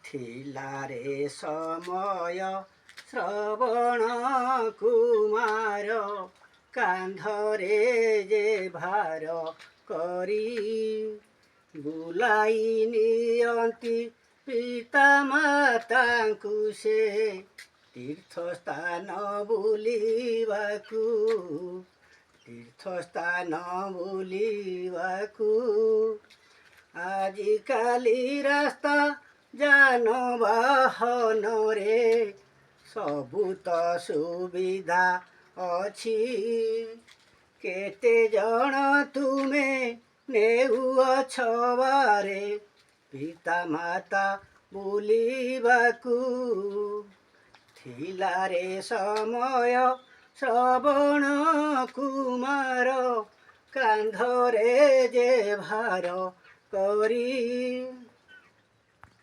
ଥିଲାରେ ସମୟ ଶ୍ରବଣ କୁମାର କାନ୍ଧରେ ଯେ ଭାର କରି ବୁଲାଇ ନିଅନ୍ତି ପିତା ମାତାଙ୍କୁ ସେ ତୀର୍ଥସ୍ଥାନ ବୁଲିବାକୁ ଆଜିକାଲି ରାସ୍ତା ଯାନବାହନରେ ସବୁ ତ ସୁବିଧା ଅଛି। କେତେ ଜଣ ତୁମେ ନେଉଅଛ ବାରେ ପିତା ମାତା ବୁଲିବାକୁ। ଥିଲାରେ ସମୟ ଶ୍ରବଣ କୁମାର କାନ୍ଧରେ ଯେ ଭାର କରି